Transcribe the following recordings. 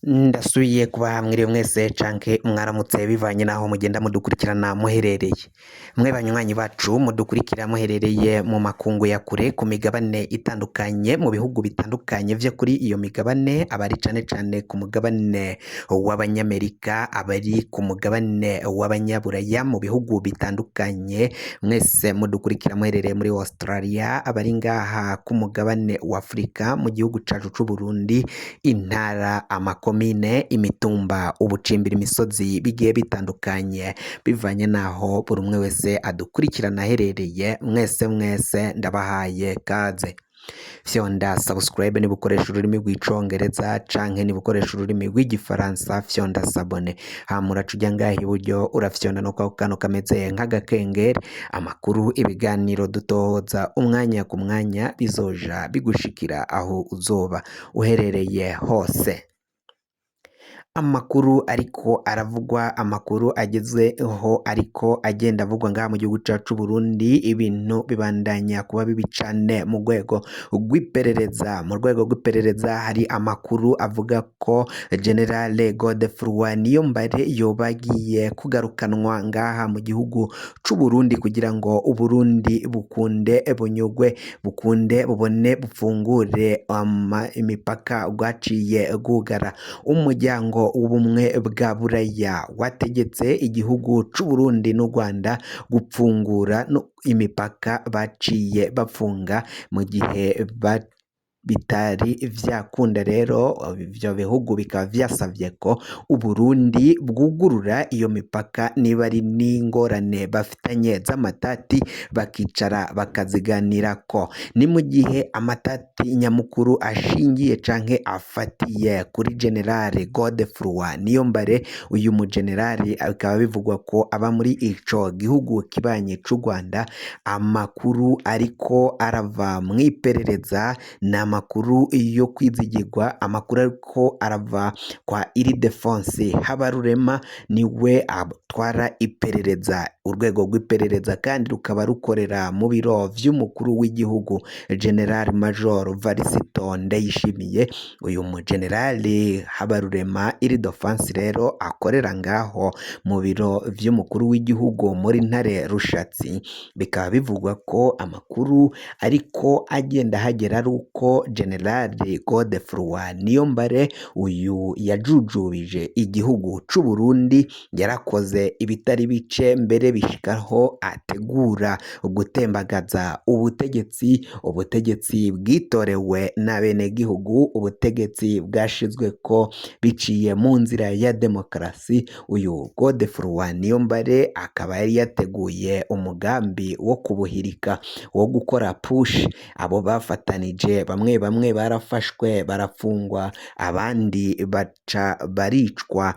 Ndasubiye kubaha mwiriwe mwese canke mwaramutse bivanye naho mugenda mudukurikirana muherereye. Mwe banywanyi bacu mudukurikira muherereye mu makungu ya kure ku migabane itandukanye mu bihugu bitandukanye vyo kuri iyo migabane, abari cane cane ku mugabane w'Abanyamerika, abari ku mugabane w'Abanyaburaya mu bihugu bitandukanye, mwese mudukurikira muherereye muri Australia, abari ngaha ku mugabane wa Afrika mu gihugu cacu c'u Burundi, intara, amakomine, imitumba, ubucimbira, imisozi bigiye bitandukanye bivanye naho buri umwe wese adukurikirana aherereye. Mwese ndabahaye kaze. Fyonda subscribe niba ukoresha ururimi rw'icongereza canke niba ukoresha ururimi rw'igifaransa fyonda sabone, hama uraca uja ngaha iburyo urafyonda no kwako kantu kameze nk'agakengeri, amakuru, ibiganiro dutohoza umwanya ku mwanya bizoja bigushikira aho uzoba uherereye hose. Amakuru ariko aravugwa, amakuru agezweho ariko agenda avugwa ngaha mu gihugu cacu Burundi, ibintu bibandanya kuba bibi cane mu rwego rw'iperereza. Mu rwego rw'iperereza hari amakuru avuga ko General Godefroid Niyombare yoba agiye kugarukanwa ngaha mu gihugu c'u Burundi kugira ngo Uburundi bukunde bunyugwe, bukunde bubone bufungure imipaka rwaciye rwugara. Umuryango w'ubumwe bwa Buraya wategetse igihugu c'u Burundi n'u Rwanda gupfungura imipaka baciye bafunga mu gihe bitari vyakunda. Rero ivyo bihugu bikaba vyasavye ko Uburundi bwugurura iyo mipaka niba ari n'ingorane bafitanye z'amatati bakicara bakaziganirako. Ni mu gihe amatati nyamukuru ashingiye canke afatiye kuri General Godefroid Niyombare. Uyu mugenerali bikaba bivugwa ko aba muri ico gihugu kibanyi c'u Rwanda. Amakuru ariko arava mw'iperereza amakuru yo kwizigirwa, amakuru ariko arava kwa Ildefonsi Habarurema, niwe atwara iperereza. Urwego rw'iperereza kandi rukaba rukorera mu biro vy'umukuru w'igihugu General Major Varisito Ndayishimiye. Uyu mugenerali Habarurema Ildefonsi rero akorera ngaho mu biro vy'umukuru w'igihugu muri Ntare Rushatsi. Bikaba bivugwa ko amakuru ariko agenda hagera ari uko General Godefroid Niyombare uyu yajujubije igihugu c'u Burundi, yarakoze ibitari bice mbere bishikaho ategura gutembagaza ubutegetsi bwitorewe n'abenegihugu, ubutegetsi bwashizweko biciye mu nzira ya demokarasi. Uyu Godefroid Niyombare akaba yari yateguye umugambi wo kubuhirika, wo gukora push. Abo bafatanije bamwe barafashwe barafungwa, abandi baca baricwa,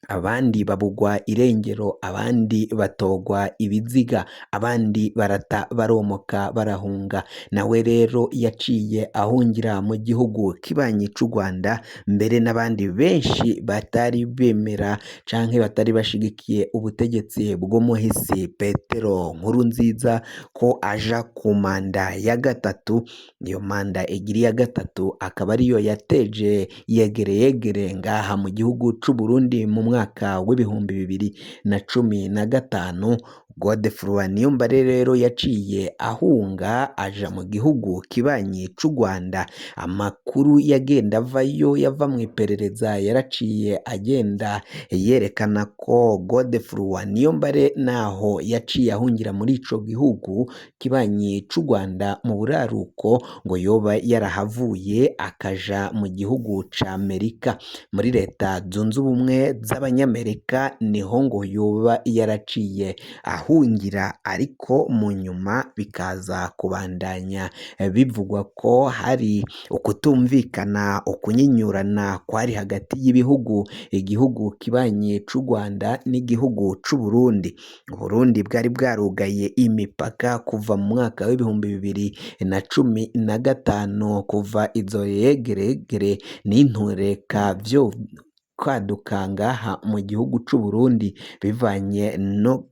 abandi babugwa irengero, abandi batogwa ibiziga, abandi barata baromoka barahunga. Nawe rero yaciye ahungira mu gihugu kibanyi c'u Rwanda, mbere n'abandi benshi batari bemera canke batari bashigikiye ubutegetsi bw'umuhisi Petero Nkurunziza ko aja ku manda ya gatatu. Iyo manda igiri ya gatatu akaba ariyo yateje yegere ngaha mu gihugu c'u Burundi mu mwaka w'ibihumbi 2015. Godefroid Niyombare rero yaciye ahunga aja mu gihugu kibanyi c'u Rwanda. Amakuru yagenda avayo yava mu iperereza yaraciye agenda yerekana ko Godefroid Niyombare naho yaciye ahungira muri ico gihugu kibanyi c'u Rwanda mu buraruko, ngo yoba yarahavuye akaja mu gihugu ca Amerika, muri Leta Zunze Ubumwe z'Abanyamerika niho ngo yoba yaraciye ahungira. Ariko mu nyuma bikaza kubandanya bivugwa ko hari ukutumvikana, ukunyinyurana kwari hagati y'ibihugu, igihugu kibanyi c'u Rwanda n'igihugu c'u Burundi. Uburundi bwari bwarugaye imipaka kuva mu mwaka w'ibihumbi 2015, kuva izo yegeregere n'intureka vyo kwaduka ngaha mu gihugu c'u Burundi bivanye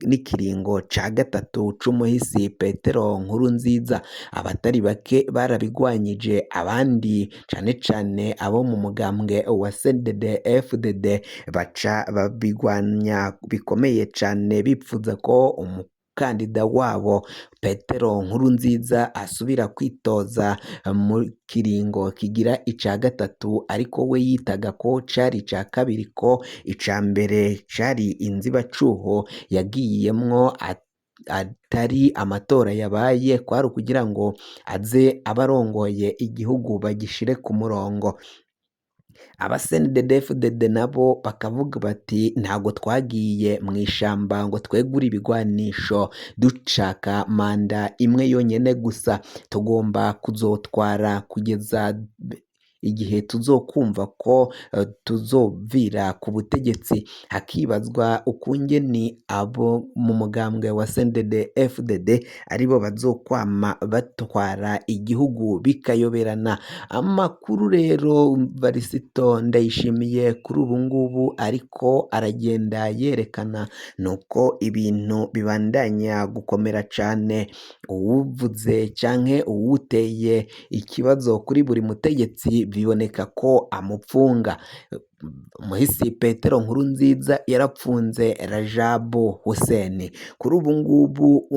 n'ikiringo ca gatatu c'umuhisi Petero Nkurunziza. Abatari bake barabigwanyije, abandi cane cane abo mu mugambwe wa CNDD-FDD baca babigwanya bikomeye cane, bipfuza ko umukandida wabo Petero Nkurunziza asubira kwitoza mu kiringo kigira ica gatatu, ariko we yitaga ko cari ica kabiri, ko ica mbere cari inzibacuho yagiyemwo atari amatora yabaye, kwari ukugira ngo aze abarongoye igihugu bagishire ku murongo. Aba CNDD-FDD nabo bakavuga bati ntago twagiye mu ishamba ngo twegure ibigwanisho dushaka manda imwe yonyene gusa, tugomba kuzotwara kugeza igihe tuzokumva ko tuzovira ku butegetsi. Hakibazwa ukungene abo mu mugambwe wa CNDD-FDD aribo bazokwama batwara igihugu bikayoberana. Amakuru rero Varisito Ndayishimiye kuri ubu ngubu ariko aragenda yerekana nuko ibintu bibandanya gukomera cane. Uwuvuze canke uwuteye ikibazo kuri buri mutegetsi biboneka ko amupfunga. Umuhisi Petero Nkurunziza yarapfunze Rajabu Hussein, kuri ubu ngubu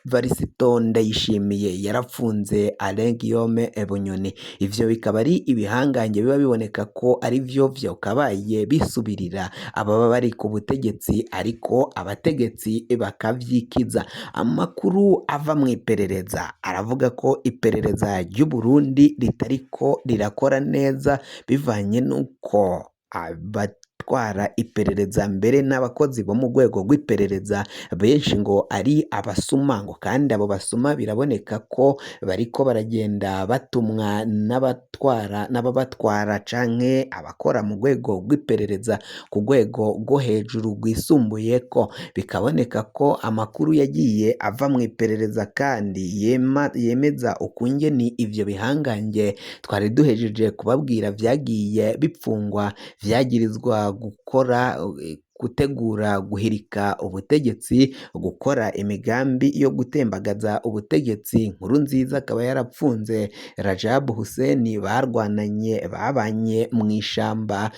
Varisito Ndayishimiye yarapfunze Alain Guillaume Bunyoni. Ivyo bikaba ari ibihangange biba biboneka ko ari vyo vyokabaye bisubirira ababa bari ku butegetsi, ariko abategetsi bakavyikiza. Amakuru ava mu iperereza aravuga ko iperereza ry'u Burundi ritariko rirakora neza, bivanye nuko abatwara iperereza mbere n'abakozi bo mu rwego rw'iperereza benshi ngo ari abasuma, ngo kandi abo basuma biraboneka ko bariko baragenda batumwa n'ababatwara canke abakora mu rwego rw'iperereza ku rwego rwo hejuru rwisumbuye, ko bikaboneka ko amakuru yagiye ava mu iperereza kandi yemeza ukungene ivyo bihangange twari duhejeje kubabwira vyagiye bipfungwa, vyagirizwa gutegura guhirika ubutegetsi, gukora imigambi yo gutembagaza ubutegetsi. Nkurunziza akaba yarapfunze Rajabu Hussein, barwananye babanye mu ishamba.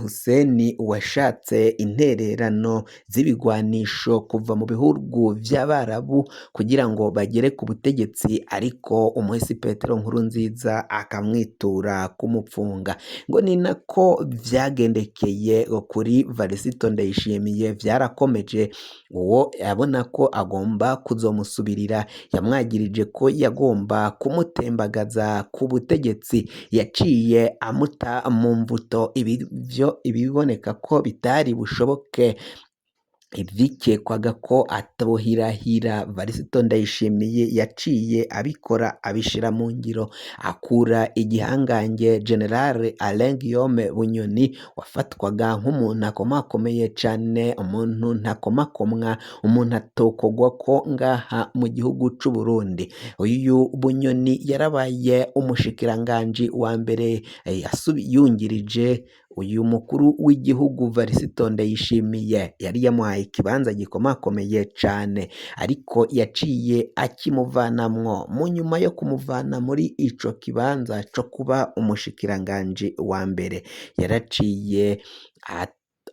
Hussein washatse intererano z'ibigwanisho kuva mu bihugu vy'Abarabu kugira ngo bagere ku butegetsi, ariko umuhisi Petero Nkurunziza akamwitura kumupfunga. Ngo ni nako vyagendekeye kuri Varisito Ndayishimiye, vyarakomeje. Uwo abona ko agomba kuzomusubirira yamwagirije ko yagomba kumutembagaza ku butegetsi, yaciye amuta mu mvuto. Ibiboneka ko bitari bushoboke, ivyikekwaga ko atohirahira, Varisito Ndayishimiye yaciye abikora, abishira mu ngiro, akura igihangange General Alain Guillaume Bunyoni wafatwaga nk'umuntu akomakomeye cane, umuntu ntakomakomwa, umuntu atokogwa ko ngaha mu gihugu c'u Burundi. Uyu Bunyoni yarabaye umushikiranganji wa mbere yungirije uyu mukuru w'igihugu Varisito Ndayishimiye, yari yamuhaye ikibanza gikomakomeye cane, ariko yaciye akimuvanamwo. Mu nyuma yo kumuvana muri ico kibanza co kuba umushikiranganji wa mbere, yaraciye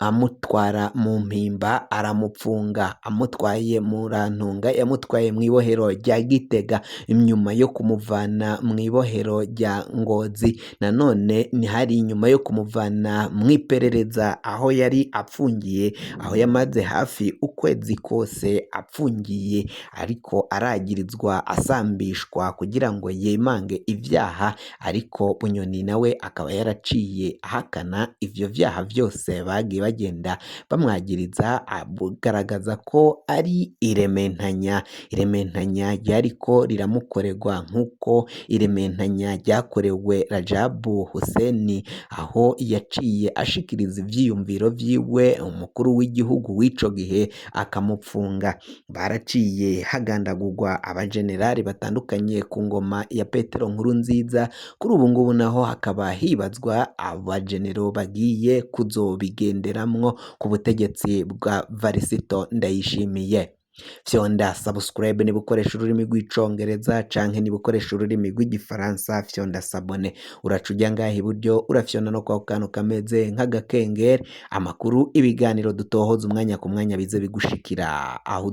amutwara mu mpimba, aramupfunga. Amutwaye mu Rantunga, yamutwaye mu ibohero rya Gitega. Inyuma yo kumuvana mu ibohero rya Ngozi, nanone ntihari inyuma yo kumuvana mu iperereza aho yari apfungiye, aho yamaze hafi ukwezi kose apfungiye, ariko aragirizwa, asambishwa kugira ngo yemange ivyaha, ariko Bunyoni nawe akaba yaraciye ahakana ivyo vyaha vyose bagiye bagenda bamwagiriza bugaragaza ko ari irementanya ryariko riramukorerwa nk'uko irementanya ryakorewe Rajabu Hussein aho yaciye ashikiriza ivyiyumviro vyiwe umukuru w'igihugu w'ico gihe akamupfunga. Baraciye hagandagurwa abajenerali batandukanye ku ngoma ya Petero Nkurunziza, kuri ubu ngubu naho hakaba hibazwa abajenero bagiye kuzobigenderamwo ku butegetsi bwa Varisito Ndayishimiye. Fyonda subscribe niba ukoresha ururimi rw'icongereza canke niba ukoresha ururimi rw'igifaransa fyonda sabone, uraca uja ngaha iburyo urafyonda no kwa kantu kameze nk'agakengeri, amakuru ibiganiro dutohoza umwanya ku mwanya bize bigushikira aho